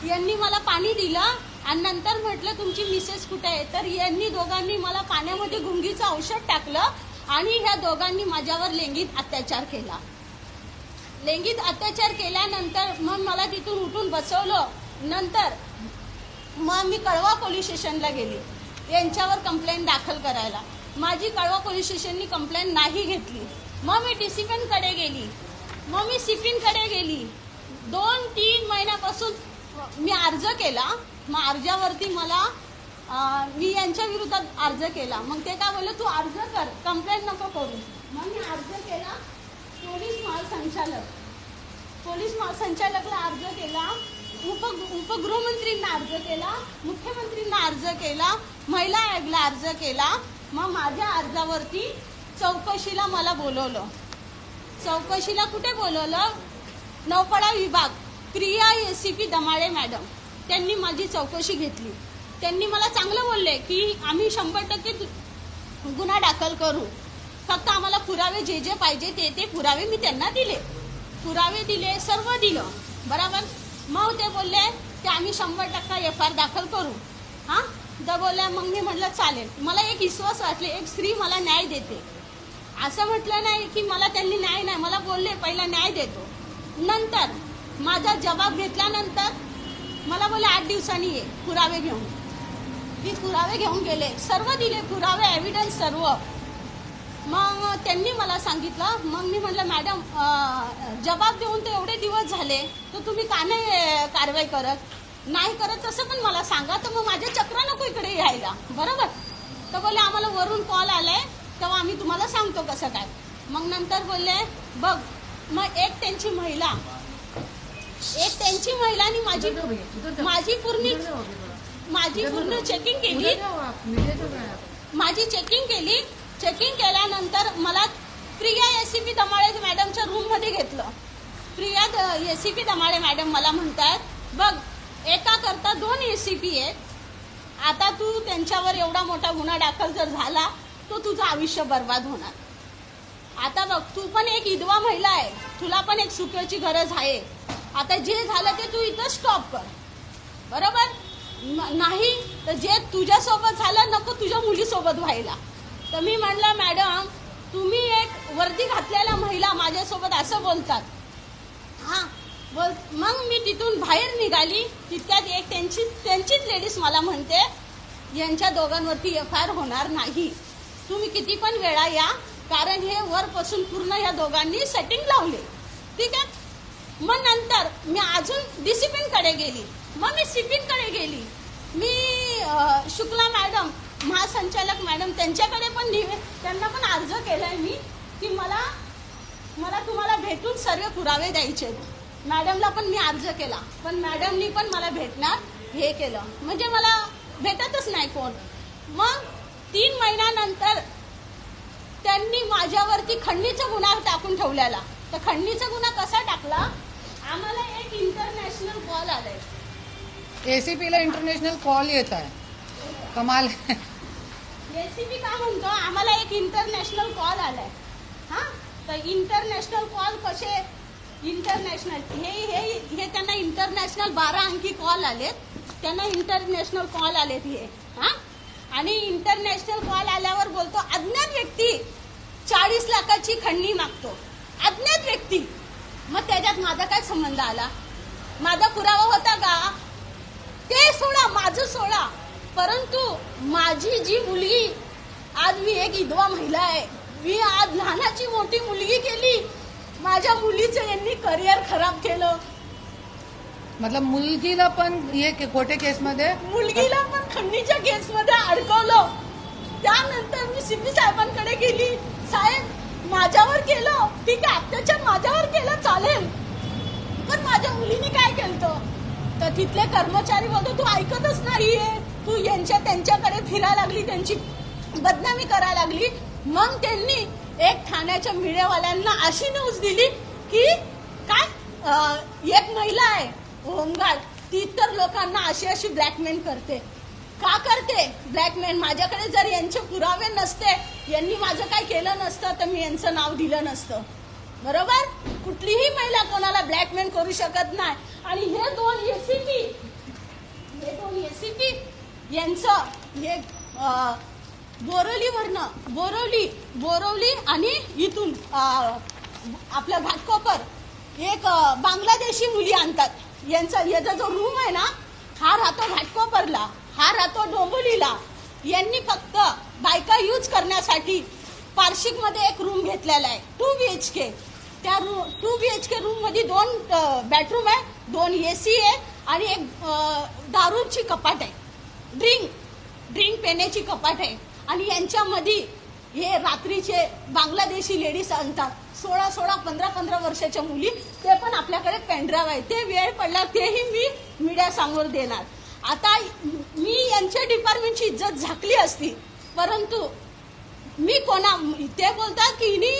यांनी मला पाणी दिलं आणि नंतर म्हटलं तुमची मिसेस कुठे आहे, तर यांनी दोघांनी मला पाण्यामध्ये गुंगीचं औषध टाकलं आणि ह्या दोघांनी माझ्यावर लैंगिक अत्याचार केला. लैंगिक अत्याचार केल्यानंतर मग मला तिथून उठून बसवलं. नंतर मग मी कळवा पोलीस स्टेशनला गेली यांच्यावर कंप्लेंट दाखल करायला. माझी कळवा पोलीस स्टेशननी कंप्लेंट नाही घेतली. मग मी डिसिप्लिनकडे गेली, मग मी सिपिनकडे गेली. 2-3 महिन्यापासून मी अर्ज केला. मग अर्जावरती मला मी यांच्या विरोधात अर्ज केला. मग ते काय बोलले, तू अर्ज कर, कंप्लेंट नको करू. मग मी अर्ज केला. पोलीस महासंचालकला अर्ज केला, उपगृहमंत्रींना अर्ज केला, मुख्यमंत्रींना अर्ज केला, महिला आयोगाला अर्ज केला. मग माझ्या अर्जावरती चौकशीला मला बोलवलं. चौकशीला कुठे बोलवलं? नौपाडा विभाग, प्रिया एसीपी दमाळे मॅडम, त्यांनी माझी चौकशी घेतली. त्यांनी मला चांगलं बोलले की आम्ही 100% गुन्हा दाखल करू, फक्त आम्हाला पुरावे जे जे पाहिजे ते पुरावे मी त्यांना दिले. पुरावे दिले, सर्व दिलं, बरोबर. मग ते बोलले की आम्ही 100% FIR दाखल करू. हां, तर बोलल्या. मग मी म्हटलं चालेल. मला एक विश्वास वाटले, एक स्त्री मला न्याय देते, असं म्हटलं नाही की मला त्यांनी न्याय नाही, मला बोलले पहिला न्याय देतो. नंतर माझा जबाब घेतल्यानंतर मला बोलले 8 दिवसांनी ये पुरावे घेऊन. मी पुरावे घेऊन गेले, सर्व दिले पुरावे, एव्हिडन्स सर्व. मग त्यांनी मला सांगितलं. मग मी म्हटलं मॅडम जबाब देऊन तर एवढे दिवस झाले, तर तुम्ही का नाही कारवाई करत? नाही करत तसं पण मला सांगा, तर मग माझ्या चक्र नको इकडे यायला, बरोबर. तर बोलले आम्हाला वरून कॉल आलाय, तेव्हा आम्ही तुम्हाला सांगतो कसं काय. मग नंतर बोलले बघ. मग एक त्यांची महिला आणि माझी पूर्ण चेकिंग केली. चेकिंग केल्यानंतर मला प्रिया एसीपी दमाळे मॅडमच्या रूम मध्ये घेतलं. प्रिया एसीपी दमाळे मॅडम मला म्हणतात, बघ एका करता 2 एसीपी आहेत, आता तू त्यांच्यावर एवढा मोठा गुन्हा दाखल जर झाला तो तुझं आयुष्य बर्बाद होणार. आता बघ, तू पण एक विधवा महिला आहे, तुला पण एक सुखाची गरज आहे. आता जे झालं ते तू इथं स्टॉप कर, बरोबर. नाही तर जे तुझ्यासोबत झालं नको तुझ्या मुलीसोबत व्हायला. तर मी म्हणलं मॅडम तुम्ही एक वर्दी घातलेला महिला माझ्यासोबत असं बोलतात. हां बोल. मग मी तिथून बाहेर निघाली. तितक्यात एक त्यांचीच लेडीज मला म्हणते यांच्या दोघांवरती FIR होणार नाही, तुम्ही किती पण वेळा या, कारण हे वरपासून पूर्ण या दोघांनी सेटिंग लावले, ठीक आहे. मग नंतर मी अजून डिसिप्लिनकडे गेली. मग मी सिपिनकडे गेली. मी शुक्ला मॅडम, महासंचालक मॅडम, त्यांच्याकडे पण त्यांना पण अर्ज केलाय मी की मला तुम्हाला भेटून सर्व पुरावे द्यायचे. मॅडमला पण मी अर्ज केला, पण मॅडमनी पण मला भेटणार हे केलं, म्हणजे मला भेटतच नाही कोण. मग 3 महिन्यानंतर त्यांनी माझ्यावरती खंडणीचा गुन्हा टाकून ठेवलेला. तर खंडणीचा गुन्हा कसा टाकला? आम्हाला एक इंटरनॅशनल कॉल आलाय, एसीपीला इंटरनॅशनल कॉल येत आहे, कमाल. एसीपी काय म्हणतो, आम्हाला एक इंटरनॅशनल कॉल आलाय. हा, तर इंटरनॅशनल कॉल कसे? इंटरनॅशनल हे त्यांना इंटरनॅशनल 12 अंकी कॉल आलेत, त्यांना इंटरनॅशनल कॉल आलेत हे. हा, आणि इंटरनॅशनल कॉल आल्यावर बोलतो अज्ञात व्यक्ती 40 लाखाची खंडणी मागतो, अज्ञात व्यक्ती. मग त्याच्यात माझा काय संबंध आला? माझा पुरावा होता का? ते सोडा, माझं सोडा, परंतु माझी जी मुलगी, आज मी एक विधवा महिला आहे, मी आज लहानाची मोठी मुलगी केली, माझ्या मुलीचं यांनी करिअर खराब केलं. मतलब मुलगीला पण हे खोटे केसमध्ये, मुलगीला पण खंडणीच्या केसमध्ये अडकवलं. त्यानंतर मी सीपी साहेबांकडे गेली, साहेब माझ्यावर केलं, ठीक आहे अत्याचार माझ्यावर केलं चालेल, पण माझ्या मुलीने काय केलं? तर तिथले कर्मचारी बोलतो तू ऐकतच नाहीये, तू त्यांच्याकडे फिरायला लागली, त्यांची बदनामी करायला लागली. मग त्यांनी एक ठाण्याच्या मीडियावाल्यांना अशी न्यूज दिली की काय एक महिला आहे होमगार्ड, ती तर लोकांना अशी ब्लॅकमेल करते. का करते ब्लॅकमेल? माझ्याकडे जर यांचे पुरावे नसते, यांनी माझं काय केलं नसतं, तर मी यांचं नाव दिलं नसतं, बरोबर. कुठलीही महिला कोणाला ब्लॅकमेल करू शकत नाही. आणि हे 2 एसीपी दोन एसीपी यांचं हे बोरवली आणि इथून आपलं घाटकोपर एक बांगलादेशी मुली आणतात। याचा जो रूम आहे ना, हा राहतो घाटकोपरला, हा राहतो डोंबिवलीला। यांनी फक्त बायका यूज करण्यासाठी पार्शिकमध्ये एक रूम घेतलेला आहे 2 BHK। त्या 2 BHK रूम मध्ये 2 बेडरूम आहे, 2 AC आहे आणि एक दारूची कपाट आहे, ड्रिंक पिण्याची कपाट आहे। आणि यांच्यामध्ये हे रात्रीचे बांगलादेशी लेडीज आणतात, 16, 15 वर्षाच्या मुली, ते पण आपल्याकडे पेनड्राईव्ह आहे। ते वेळ पडला तेही मी मीडिया समोर देणार। आता मी यांच्या डिपार्टमेंटची इज्जत झाकली असती, परंतु मी ते बोलतात की हिने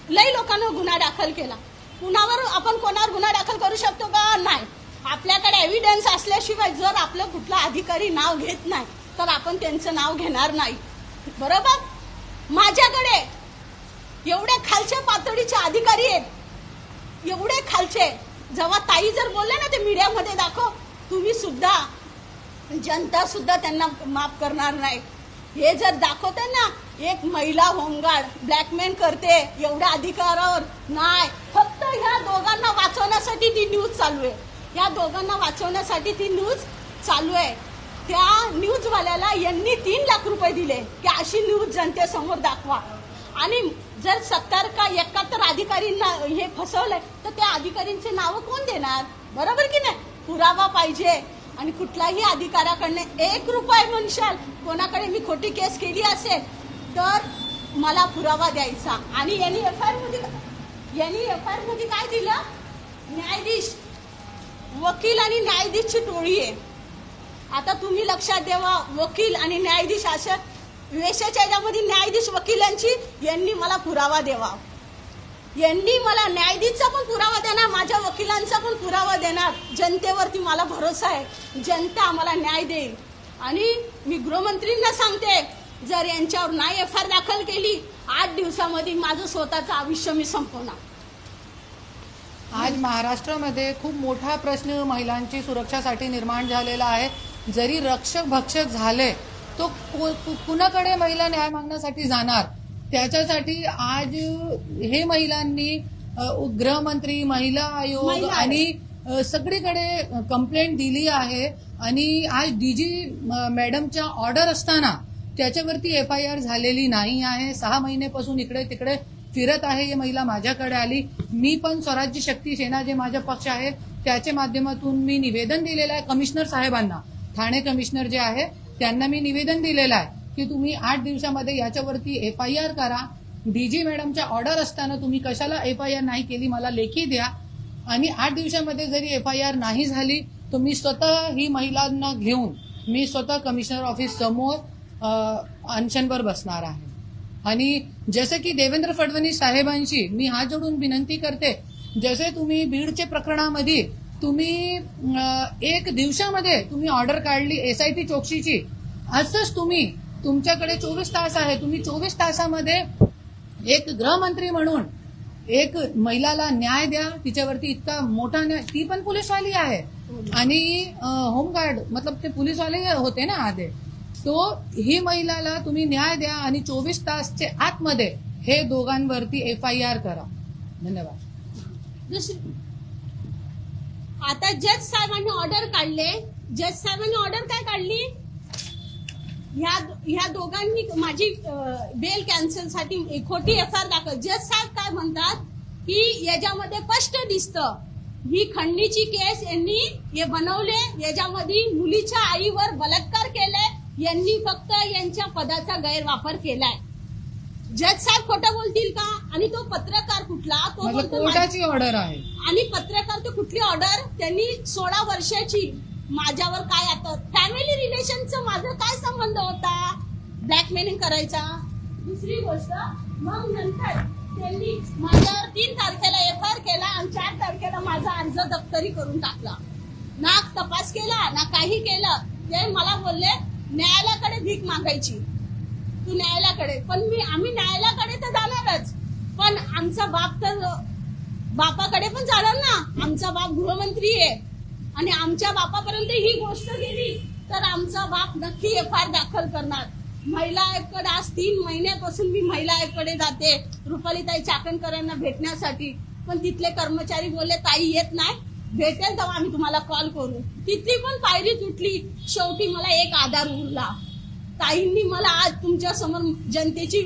लई लोकांना गुन्हा दाखल केला। आपण कोणावर गुन्हा दाखल करू शकतो का? नाही। आपल्याकडे एव्हिडन्स असल्याशिवाय जर आपलं कुठला अधिकारी नाव घेत नाही तर आपण त्यांचं नाव घेणार नाही, बरोबर? माझ्याकडे एवढ्या खालच्या पातळीचे अधिकारी आहेत, एवढे खालचे। जेव्हा ताई जर बोलले ना ते मीडियामध्ये दाखव, तुम्ही सुद्धा, जनता सुद्धा त्यांना माफ करणार नाही। हे जर दाखवते ना एक महिला होमगार्ड ब्लॅकमेल करते एवढ्या अधिकारावर, नाही, फक्त ह्या दोघांना वाचवण्यासाठी ती न्यूज चालू आहे, या दोघांना वाचवण्यासाठी ती न्यूज चालू आहे। त्या न्यूजवाल्याला यांनी 3 लाख रुपये दिले की अशी न्यूज जनतेसमोर दाखवा। आणि जर 70 का 71 अधिकारींना हे फसवलंय तर त्या अधिकारींचे नाव कोण देणार, बरोबर की नाही? पुरावा पाहिजे। आणि कुठलाही अधिकाऱ्याकडनं 1 रुपया म्हणशाल, कोणाकडे मी खोटी केस केली असेल तर मला पुरावा द्यायचा। आणि यांनी एफआयआर मध्ये काय दिलं? न्यायाधीश, वकील आणि न्यायाधीशची टोळी आहे। आता तुम्ही लक्षात ठेवा, वकील आणि न्यायाधीश अशा वेशाच्या याच्यामध्ये न्यायाधीश वकिलांची, यांनी मला पुरावा द्यावा, यांनी मला न्यायाधीशचा पण पुरावा देणार, माझ्या वकिलांचा पण पुरावा देणार। जनतेवरती मला भरोसा आहे, जनता आम्हाला न्याय देईल। आणि मी गृहमंत्रींना सांगते, जर यांच्यावर नाही एफआयआर दाखल केली 8 दिवसामध्ये माझं स्वतःचं आयुष्य मी संपवणार। आज महाराष्ट्रामध्ये खूप मोठा प्रश्न महिलांची सुरक्षासाठी निर्माण झालेला आहे। जरी रक्षक भक्षक झाले तो कुणाकडे महिला न्याय मागण्यासाठी जाणार? त्याच्यासाठी आज हे महिलांनी गृहमंत्री, महिला आयोग आणि सगळीकडे कंप्लेंट दिली आहे। आणि आज डीजी मॅडमच्या ऑर्डर असताना त्याच्यावरती एफआयआर झालेली नाही आहे। 6 महिन्यापासून इकडे तिकडे फिरत आहे ही महिला, माझ्याकडे आली। मी पण स्वराज्य शक्ती सेना जे माझा पक्ष आहे त्याच्या माध्यमातून मी निवेदन दिलेलं आहे कमिशनर साहेबांना, ठाणे कमिशनर जे आहे त्यांना मी निवेदन दिलेलं आहे की तुम्ही 8 दिवसामध्ये याच्यावरती एफआयआर करा। डीजी मॅडमच्या ऑर्डर असताना तुम्ही कशाला एफआयआर नाही केली मला लेखी द्या। आणि 8 दिवसामध्ये जरी एफआयआर नाही झाली तर मी स्वतः ही महिलांना घेऊन मी स्वतः कमिशनर ऑफिस समोर अनशनवर बसणार आहे। आणि जसे की देवेंद्र फडणवीस साहेबांशी मी हात जोडून विनंती करते, जसे तुम्ही बीडच्या प्रकरणामध्ये तुम्ही 1 दिवसामध्ये तुम्ही ऑर्डर काढली SIT चौकशीची, असंच तुम्ही तुमच्याकडे 24 तास आहे, तुम्ही 24 तासामध्ये एक गृहमंत्री म्हणून एक महिलाला न्याय द्या। तिच्यावरती इतका मोठा न्याय, ती पण पोलीसवाली आहे आणि होमगार्ड मतलब ते पोलीसवाले होते ना आधे, तो ही महिलाला तुम्ही न्याय द्या आणि 24 तासच्या आतमध्ये हे दोघांवरती एफआयआर करा। धन्यवाद। आता जज साहेबांनी ऑर्डर काढले, जज साहेबांनी ऑर्डर काय काढली? ह्या दोघांनी माझी बेल कॅन्सल साठी खोटी एफआयआर दाखल। जज साहेब काय म्हणतात की याच्यामध्ये स्पष्ट दिसतं ही खंडणीची केस यांनी हे बनवले, याच्यामध्ये मुलीच्या आईवर बलात्कार केलाय, यांनी फक्त यांच्या पदाचा गैरवापर केलाय। जज साहेब खोटं बोलतील का? आणि तो पत्रकार कुठला, तो बोलतो कोर्टाची ऑर्डर आहे। आणि पत्रकार तो कुठली ऑर्डर? त्यांनी 16 वर्षाची माझ्यावर काय, आता फॅमिली रिलेशनचं माझं काय संबंध होता? ब्लॅकमेलिंग करायचा। दुसरी गोष्ट, मग नंतर त्यांनी माझ्यावर 3 तारखेला एफआयआर केला आणि 4 तारखेला माझा अर्ज दप्तरी करून टाकला। ना तपास केला ना काही केलं। ते मला बोलले न्यायालयाकडे भीक मागायची, तू न्यायालयाकडे। पण आम्ही न्यायालयाकडे तर जाणारच, पण आमचा बाप तर बापाकडे पण जाणार ना। आमचा बाप गृहमंत्री आहे आणि आमच्या बापापर्यंत ही गोष्ट गेली तर आमचा बाप नक्की FIR दाखल करणार. महिला आयोगाकडे आज 3 महिन्यापासून मी महिला आयोगाकडे जाते रुपालीताई चाकणकरांना भेटण्यासाठी, पण तिथले कर्मचारी बोलले ताई येत नाही, भेटेल तेव्हा आम्ही तुम्हाला कॉल करू. तिथली पण पायरी तुटली. शेवटी मला एक आधार उरला, ताईंनी मला आज तुमच्या समोर जनतेची